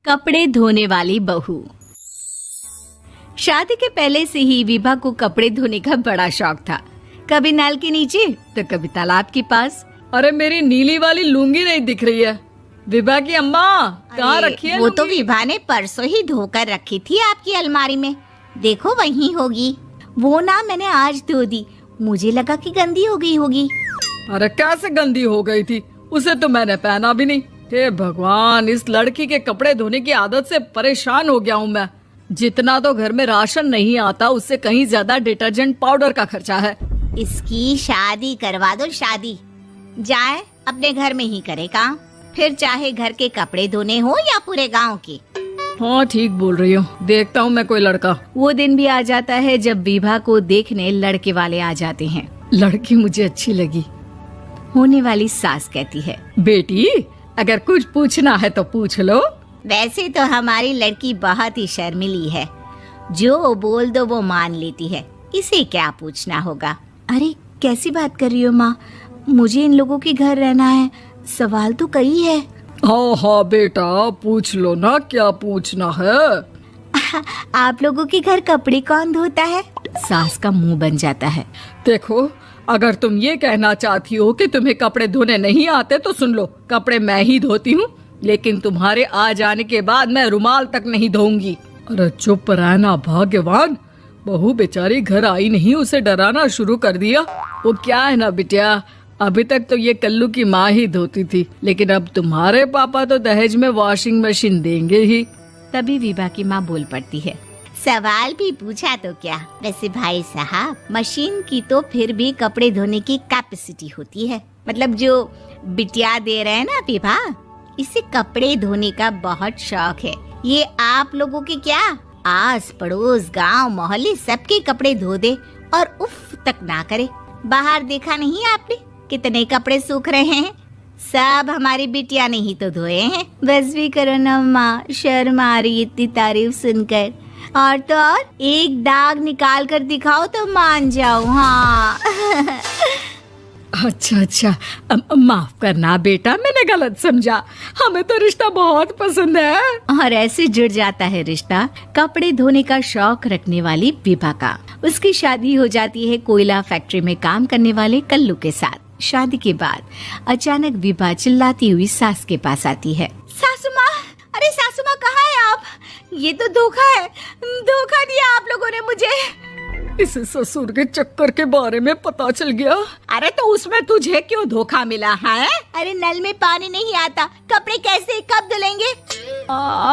कपड़े धोने वाली बहू। शादी के पहले से ही विभा को कपड़े धोने का बड़ा शौक था। कभी नल के नीचे तो कभी तालाब के पास। अरे मेरी नीली वाली लुंगी नहीं दिख रही है। विभा की अम्मा कहाँ रखी है? वो तो विभा ने परसों ही धोकर रखी थी आपकी अलमारी में, देखो वहीं होगी। वो ना मैंने आज धो दी, मुझे लगा कि गंदी हो गई होगी। अरे कैसे गंदी हो गई थी, उसे तो मैंने पहना भी नहीं। हे भगवान, इस लड़की के कपड़े धोने की आदत से परेशान हो गया हूँ मैं। जितना तो घर में राशन नहीं आता उससे कहीं ज्यादा डिटर्जेंट पाउडर का खर्चा है। इसकी शादी करवा दो, शादी जाए अपने घर में ही करे काम, फिर चाहे घर के कपड़े धोने हो या पूरे गांव के। हाँ ठीक बोल रही हो, देखता हूँ मैं कोई लड़का। वो दिन भी आ जाता है जब विभा को देखने लड़के वाले आ जाते हैं। लड़की मुझे अच्छी लगी। होने वाली सास कहती है, बेटी अगर कुछ पूछना है तो पूछ लो। वैसे तो हमारी लड़की बहुत ही शर्मीली है, जो बोल दो वो मान लेती है, इसे क्या पूछना होगा। अरे कैसी बात कर रही हो माँ, मुझे इन लोगों के घर रहना है, सवाल तो कई है। हाँ हाँ बेटा पूछ लो ना, क्या पूछना है। आप लोगों के घर कपड़े कौन धोता है? सास का मुंह बन जाता है। देखो अगर तुम ये कहना चाहती हो कि तुम्हें कपड़े धोने नहीं आते तो सुन लो, कपड़े मैं ही धोती हूँ, लेकिन तुम्हारे आ जाने के बाद मैं रुमाल तक नहीं धोऊंगी। अरे चुप रहना भाग्यवान, बहू बेचारी घर आई नहीं, उसे डराना शुरू कर दिया। वो क्या है ना बिटिया, अभी तक तो ये कल्लू की माँ ही धोती थी, लेकिन अब तुम्हारे पापा तो दहेज में वॉशिंग मशीन देंगे ही। तभी विभा की माँ बोल पड़ती है, सवाल भी पूछा तो क्या। वैसे भाई साहब, मशीन की तो फिर भी कपड़े धोने की कैपेसिटी होती है, मतलब जो बिटिया दे रहे हैं ना विभा, इसे कपड़े धोने का बहुत शौक है। ये आप लोगों के क्या, आस पड़ोस गांव मोहल्ले सबके कपड़े धो दे और उफ तक ना करे। बाहर देखा नहीं आपने कितने कपड़े सूख रहे हैं, सब हमारी बिटिया ने ही तो धोए हैं। बस भी करो ना माँ, शर्म आ रही इतनी तारीफ सुनकर। और तो और एक दाग निकाल कर दिखाओ तो मान जाओ। हाँ अच्छा माफ करना बेटा, मैंने गलत समझा, हमें तो रिश्ता बहुत पसंद है। और ऐसे जुड़ जाता है रिश्ता कपड़े धोने का शौक रखने वाली विभा का। उसकी शादी हो जाती है कोयला फैक्ट्री में काम करने वाले कल्लू के साथ। शादी के बाद अचानक विभा चिल्लाती हुई सास के पास आती है, सासू माँ, अरे सासू माँ कहाँ है आप? ये तो धोखा है, धोखा दिया आप लोगों ने मुझे। इस ससुर के चक्कर के बारे में पता चल गया। अरे तो उसमें तुझे क्यों धोखा मिला है? अरे नल में पानी नहीं आता, कपड़े कैसे कब धुलेंगे?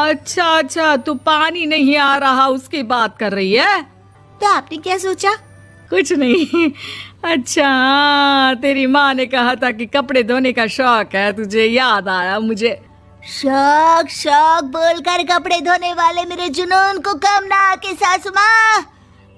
अच्छा तू पानी नहीं आ रहा उसकी बात कर रही है। तो आपने क्या सोचा? कुछ नहीं। अच्छा तेरी माँ ने कहा था कि कपड़े धोने का शौक है, तुझे याद आया मुझे। शौक बोलकर कपड़े धोने वाले मेरे जुनून को कम ना आके सासू माँ,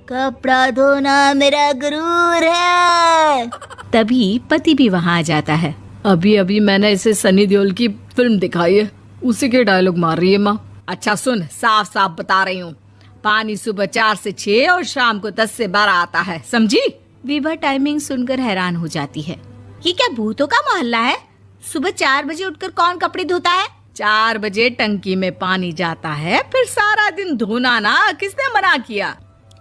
कपड़ा धोना मेरा गुरूर है। तभी पति भी वहाँ आ जाता है। अभी मैंने इसे सनी देओल की फिल्म दिखाई है, उसी के डायलॉग मार रही है माँ। अच्छा सुन, साफ साफ बता रही हूँ, पानी सुबह 4 से 6 और शाम को 10 से 12 आता है, समझी? विभा टाइमिंग सुनकर हैरान हो जाती है। ये क्या भूतों का मोहल्ला है? सुबह 4 बजे उठकर कौन कपड़े धोता है? 4 बजे टंकी में पानी जाता है, फिर सारा दिन धोना ना, किसने मना किया?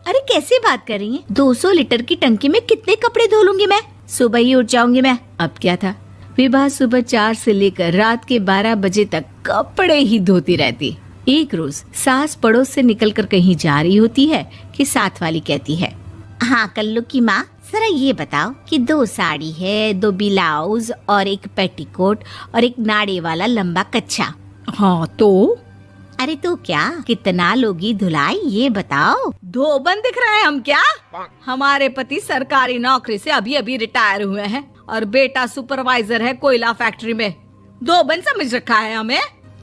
अरे कैसे बात कर रही हैं? 200 लीटर की टंकी में कितने कपड़े धो लूंगी मैं, सुबह ही उठ जाऊंगी मैं। अब क्या था, विभा सुबह 4 से लेकर रात के 12 बजे तक कपड़े ही धोती रहती। एक रोज सास पड़ोस से निकलकर कहीं जा रही होती है कि साथ वाली कहती है, हाँ कल्लू की माँ, जरा ये बताओ कि 2 साड़ी है, 2 ब्लाउज और एक पेटीकोट और एक नाड़े वाला लंबा कच्छा। हाँ तो? अरे तो क्या, कितना लोगी धुलाई ये बताओ। धोबन दिख रहे हैं हम क्या? हमारे पति सरकारी नौकरी से अभी रिटायर हुए हैं और बेटा सुपरवाइजर है कोयला फैक्ट्री में। धोबन समझ रखा है हमें?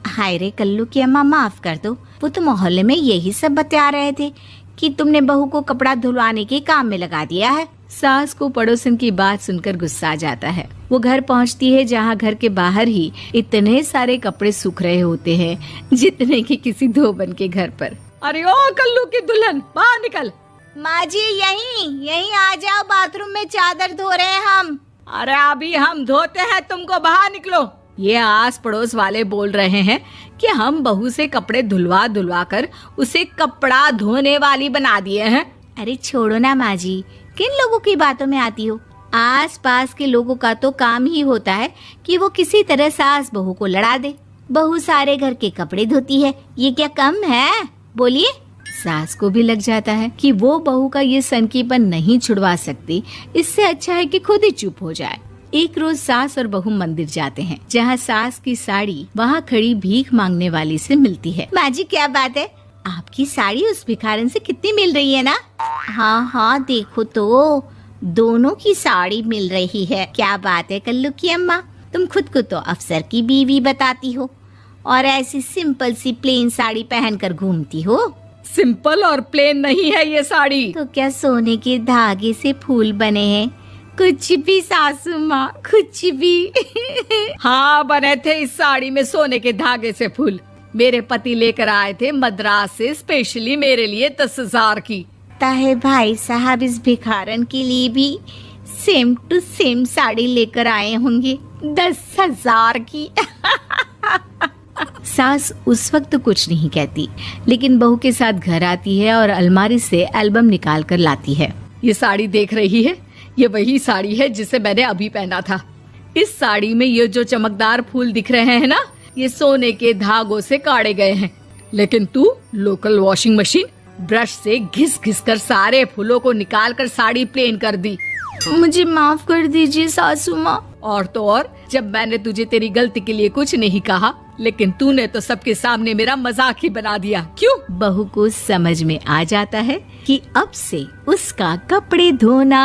हाय रे कल्लू की अम्मा, माफ कर दो, वो तो मोहल्ले में यही सब बता रहे थे कि तुमने बहू को कपड़ा धुलवाने के काम में लगा दिया है। सास को पड़ोसन की बात सुनकर गुस्सा आ जाता है। वो घर पहुंचती है जहां घर के बाहर ही इतने सारे कपड़े सूख रहे होते हैं जितने कि किसी धोबन के घर पर। अरे ओ कल्लू की दुल्हन, बाहर निकल। माँ जी यहीं आ जाओ, बाथरूम में चादर धो रहे हैं हम। अरे अभी हम धोते हैं, तुमको बाहर निकलो। ये आस पड़ोस वाले बोल रहे हैं कि हम बहू से कपड़े धुलवा धुलवा कर उसे कपड़ा धोने वाली बना दिए हैं। अरे छोड़ो ना माँ जी, किन लोगों की बातों में आती हो। आस पास के लोगों का तो काम ही होता है कि वो किसी तरह सास बहू को लड़ा दे। बहू सारे घर के कपड़े धोती है, ये क्या कम है? बोलिए। सास को भी लग जाता है कि वो बहू का ये सनकीपन नहीं छुड़वा सकती, इससे अच्छा है कि खुद ही चुप हो जाए। एक रोज सास और बहू मंदिर जाते हैं, जहाँ सास की साड़ी वहाँ खड़ी भीख मांगने वाली से मिलती है। माँ जी क्या बात है, आपकी साड़ी उस भिखारन से कितनी मिल रही है ना? हाँ हाँ देखो तो, दोनों की साड़ी मिल रही है। क्या बात है कल्लू की अम्मा, तुम खुद को तो अफसर की बीवी बताती हो और ऐसी सिंपल सी प्लेन साड़ी पहनकर घूमती हो। सिंपल और प्लेन नहीं है ये साड़ी। तो क्या सोने के धागे से फूल बने हैं? कुछ भी सासू माँ, कुछ भी। हाँ बने थे इस साड़ी में सोने के धागे से फूल। मेरे पति लेकर आए थे मद्रास से स्पेशली मेरे लिए 10,000 की। ताहे भाई साहब इस भिखारन के लिए भी सेम टू सेम साड़ी लेकर आए होंगे 10,000 की। सास उस वक्त तो कुछ नहीं कहती, लेकिन बहू के साथ घर आती है और अलमारी से एल्बम निकाल कर लाती है। ये साड़ी देख रही है, ये वही साड़ी है जिसे मैंने अभी पहना था। इस साड़ी में ये जो चमकदार फूल दिख रहे हैं ना, ये सोने के धागों से काढ़े गए हैं। लेकिन तू लोकल वॉशिंग मशीन ब्रश से घिस घिस कर सारे फूलों को निकाल कर साड़ी प्लेन कर दी। मुझे माफ कर दीजिए सासू माँ। और तो और, जब मैंने तुझे तेरी गलती के लिए कुछ नहीं कहा, लेकिन तूने तो सबके सामने मेरा मजाक ही बना दिया। क्यों? बहू को समझ में आ जाता है कि अब से उसका कपड़े धोना